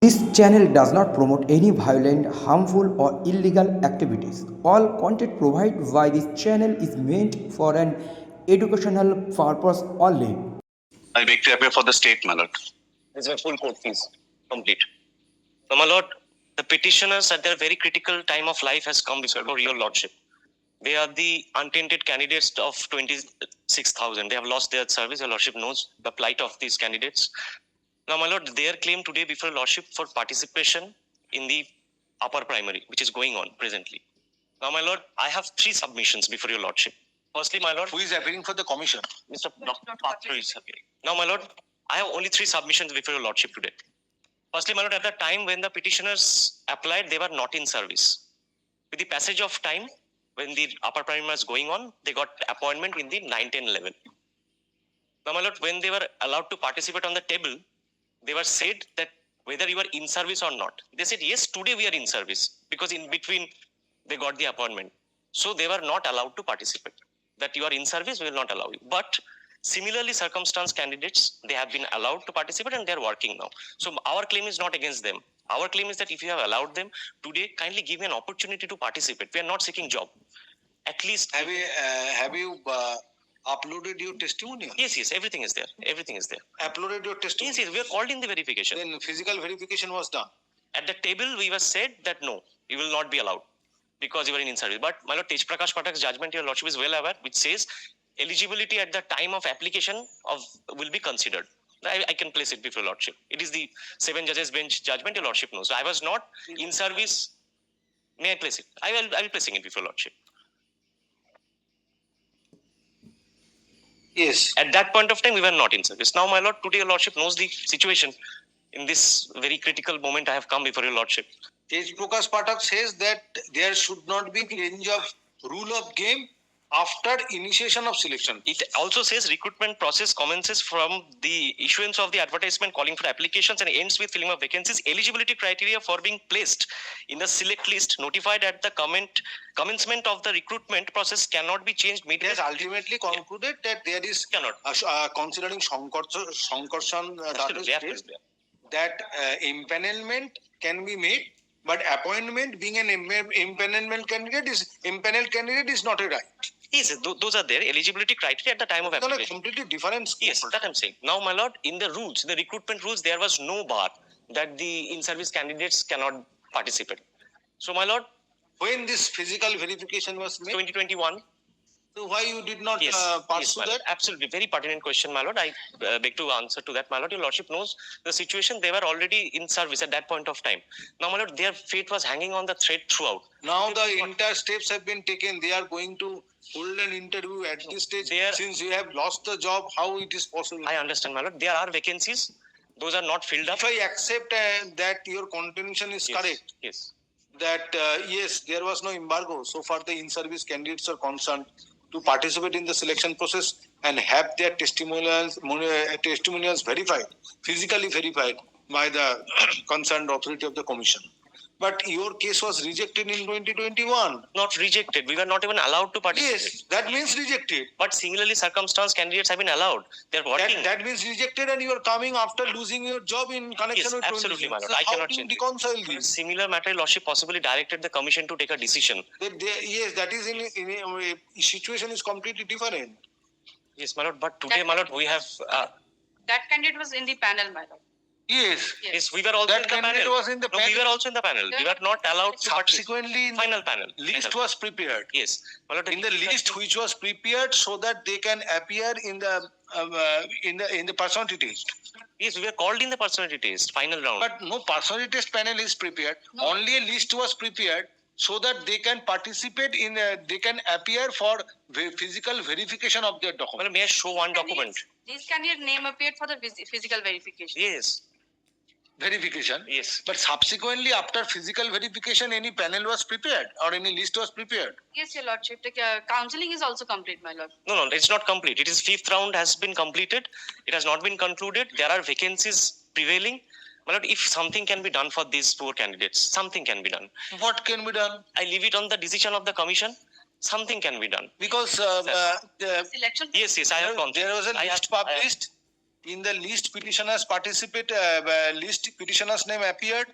This channel does not promote any violent, harmful, or illegal activities. All content provided by this channel is meant for an educational purpose only. I beg to appear for the state, my lord. This is my full court fees. Complete. So, my lord, the petitioners at their very critical time of life has come before your lordship. They are the untainted candidates of 26,000. They have lost their service. Your lordship knows the plight of these candidates. Now, my lord, their claim today before your lordship for participation in the upper primary, which is going on presently. Now, my lord, I have 3 submissions before your lordship. Firstly, my lord, Who is appearing for the commission? Mr. Dr. Patra is appearing. Now, my lord, I have only 3 submissions before your lordship today. Firstly, my lord, at the time when the petitioners applied, they were not in service. With the passage of time, when the upper primary was going on, they got appointment in the 9, 10, 11. Now, my lord, when they were allowed to participate on the table, they were said that whether you are in service or not. They said, yes, today we are in service, because in between they got the appointment. So they were not allowed to participate. That you are in service, we will not allow you. But similarly circumstanced candidates, they have been allowed to participate and they are working now. So our claim is not against them. Our claim is that if you have allowed them today, kindly give me an opportunity to participate. We are not seeking job. At least Have you uploaded your testimonial? Yes, everything is there. Everything is there. Uploaded your testimonial? Yes, we are called in the verification. Then physical verification was done. At the table, we were said that no, you will not be allowed because you are in service. But my lord, Tej Prakash Pathak's judgment, your lordship is well aware, which says eligibility at the time of application will be considered. I can place it before your lordship. It is the 7 judges bench judgment, your lordship knows. So I was not in service. May I place it? I will be placing it before your lordship. Yes. At that point of time, we were not in service. Now, my lord, today your lordship knows the situation. In this very critical moment, I have come before your lordship. Tej Prakash Pathak says that there should not be change of rule of game after initiation of selection. It also says recruitment process commences from the issuance of the advertisement calling for applications and ends with filling of vacancies. Eligibility criteria for being placed in the select list notified at the commencement of the recruitment process cannot be changed midway. It has ultimately concluded that there is considering Sankarshan that impanelment can be made, but appointment being an impanelment candidate is not a right. Yes, those are there. Eligibility criteria at the time of application. It's a completely different scope. Yes, that I'm saying. Now, my lord, in the rules, the recruitment rules, there was no bar that the in-service candidates cannot participate. So, my lord, when this physical verification was made? 2021. So why you did not pursue that? Absolutely, very pertinent question, my lord. I beg to answer to that, my lord. Your lordship knows the situation. They were already in service at that point of time. Now, my lord, their fate was hanging on the thread throughout. Now the entire steps have been taken. They are going to hold an interview at this stage. Since you have lost the job, how it is possible? I understand, my lord. There are vacancies. Those are not filled up. If I accept that your contention is correct, yes, that yes, there was no embargo so far the in-service candidates are concerned to participate in the selection process and have their testimonials verified, physically verified by the concerned authority of the commission. But your case was rejected in 2021. Not rejected. We were not even allowed to participate. Yes, that means rejected. But similarly, circumstanced candidates have been allowed. They're working. That means rejected, and you are coming after losing your job in connection with absolutely, my lord. So I cannot how do you reconcile this? Similar matter, lordship possibly directed the commission to take a decision. Yes, that is in a situation is completely different. Yes, my lord. But today, my lord, we have that candidate was in the panel, my lord. Yes, we were also in the panel. Was in the panel. We were also in the panel. We were not allowed to subsequently in final panel. List was prepared. Yes, my lord, in the list which was prepared so that they can appear in the personality test. Yes, we were called in the personality test, final round. But no personality test panel is prepared. No. Only a list was prepared so that they can participate in. They can appear for physical verification of their document. Well, may I show one document? This candidate name appeared for the physical verification. Yes. Verification. Yes. But subsequently, after physical verification, any panel was prepared or any list was prepared. Yes, your lordship. The counselling is also complete, my lord. No, it's not complete. It is 5th round has been completed. It has not been concluded. There are vacancies prevailing. My lord, if something can be done for these poor candidates, something can be done. What can be done? I leave it on the decision of the commission. Something can be done. Because Selection. Yes, I have gone. There was a list published. In the list petitioners list petitioners name appeared,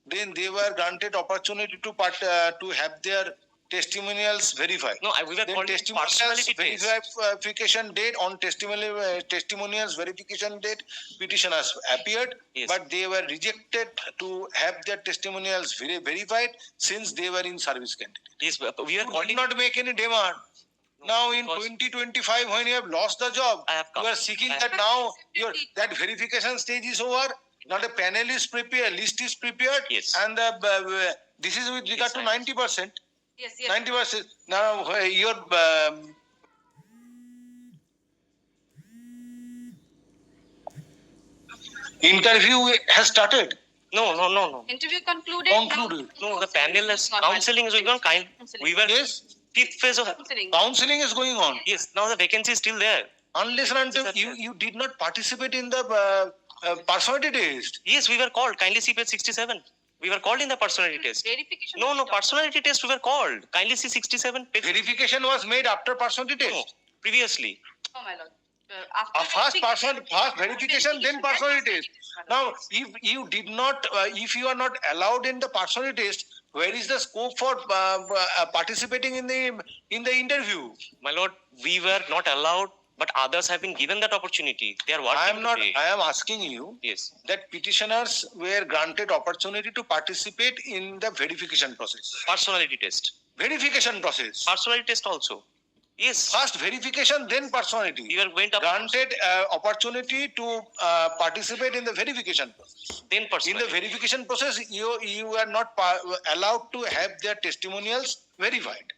then they were granted opportunity to have their testimonials verified. No, we were Then called testimonials personality test. verification date on testimonials verification date petitioners appeared, Yes. but they were rejected to have their testimonials verified since they were in service candidate. Yes, we were You called did not make any demand. Now in because 2025, when you have lost the job, I have come. you are seeking I that now that verification stage is over. Now the panel is prepared, list is prepared, Yes. and this is with regard Yes, to I- 90%. Yes, yes. 90%. Now your interview has started. No. Interview concluded. Concluded. No, the panel is Not counseling is going on. Counseling. We were Yes, fifth phase of Counseling. counseling is going on. yes. Now the vacancy is still there. Unless and until Yes, sir. you did not participate in the personality test. Yes, we were called. Kindly see page 67. We were called in the personality test. Verification. No, personality test we were called. Kindly see 67 page. Verification was made after personality No, test. previously. Oh, my lord. After First verification, then personality test. Now, if you did not, if you are not allowed in the personality test, where is the scope for participating in the interview? My lord, we were not allowed, but others have been given that opportunity. They are working today. I am asking you Yes. that petitioners were granted opportunity to participate in the verification process. Personality test. Verification process. Personality test also. Yes. First verification, then personality. We were went up. Granted opportunity to participate in the verification process. Then In personality. the verification process, you are not allowed to have their testimonials verified.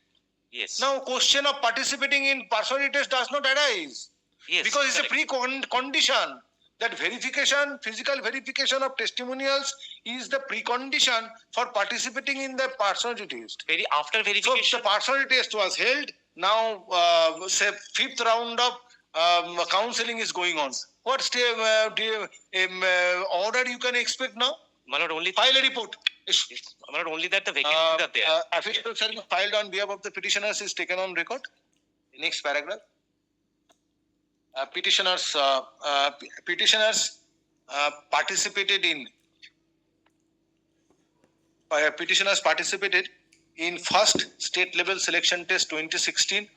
Yes. Now, question of participating in personality test does not arise Yes. because it's correct. a precondition that verification, physical verification of testimonials is the precondition for participating in the personality test. After So verification. the personality test was held. Now, say fifth round of counseling is going on. What order you can expect now? My lord, only File a report. yes. My lord, only that the vacancies are there. Affidavit filed on behalf of the petitioners is taken on record. Next paragraph. Petitioners participated in first state level selection test 2016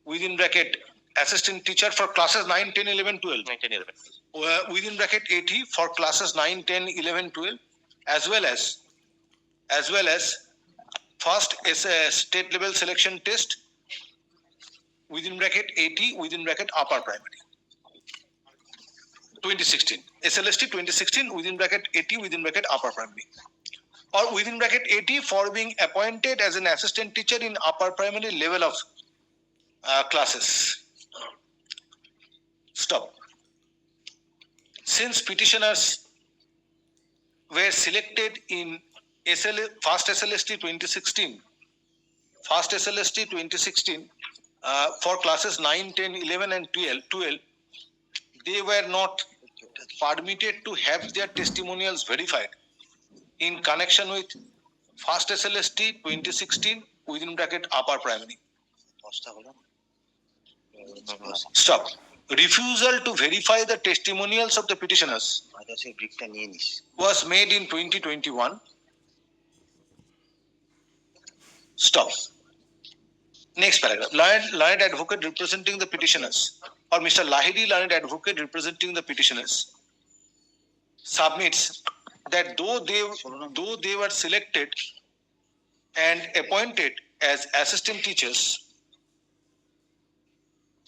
within bracket assistant teacher for classes 9, 10, 11, 12. 1911. Within bracket 80 for classes 9, 10, 11, 12, as well as first state level selection test within bracket 80 within bracket upper primary 2016 SLST 2016 within bracket 80 within bracket upper primary, or within bracket 80 for being appointed as an assistant teacher in upper primary level of classes. Stop. Since petitioners were selected in first SLST 2016 for classes 9, 10, 11 and 12, they were not permitted to have their testimonials verified in connection with first SLST 2016 within bracket upper primary. Stop. Refusal to verify the testimonials of the petitioners was made in 2021. Stop. Next paragraph. Learned advocate representing the petitioners, or Mr. Lahiri, learned advocate representing the petitioners, submits that though they were selected and appointed as assistant teachers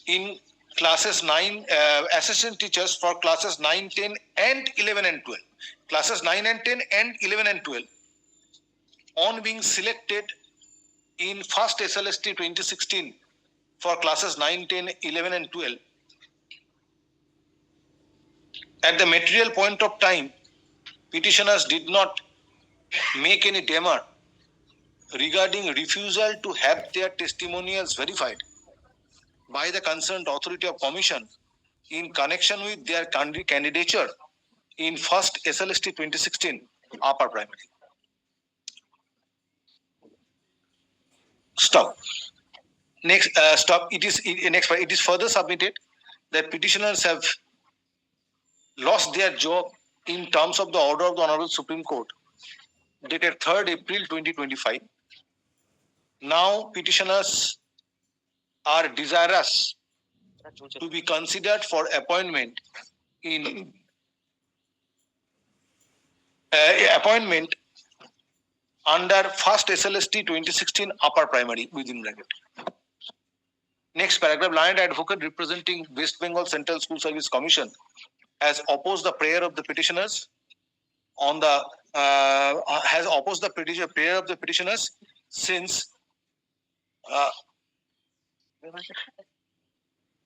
in classes 9, assistant teachers for classes 9, 10 and 11 and 12. Classes 9 and 10 and 11 and 12. On being selected in first SLST 2016 for classes 9, 10, 11 and 12. At the material point of time, petitioners did not make any demur regarding refusal to have their testimonials verified by the concerned authority of commission in connection with their candidature in first SLST 2016 upper primary. Stop. Next, stop. It is further submitted that petitioners have lost their job in terms of the order of the Honorable Supreme Court dated 3rd April 2025. Now petitioners are desirous to be considered for appointment in appointment under first SLST 2016 upper primary within bracket. Next paragraph, learned advocate representing West Bengal Central School Service Commission has opposed the prayer of the petitioners on the prayer of the petitioners since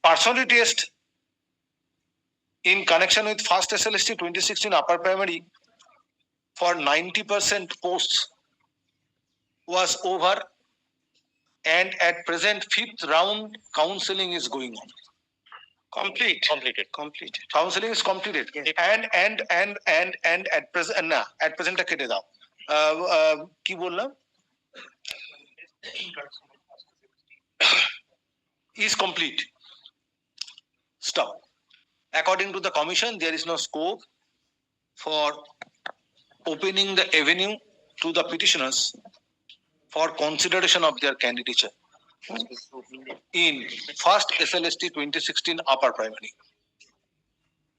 personality test in connection with first SLST 2016 upper primary for 90% posts was over, and at present 5th round counseling is going on. Completed. Counseling is completed. Yes. And at present টা কেটে দাও কি বললাম is complete. Stop. According to the commission, there is no scope for opening the avenue to the petitioners for consideration of their candidature in first SLST 2016 upper primary.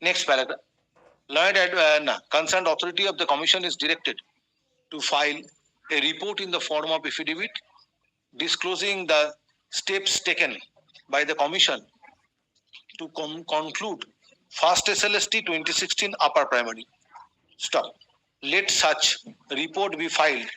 Next paragraph. Concerned authority of the commission is directed to file a report in the form of affidavit disclosing the steps taken by the commission to conclude first SLST 2016 upper primary. Stop. Let such report be filed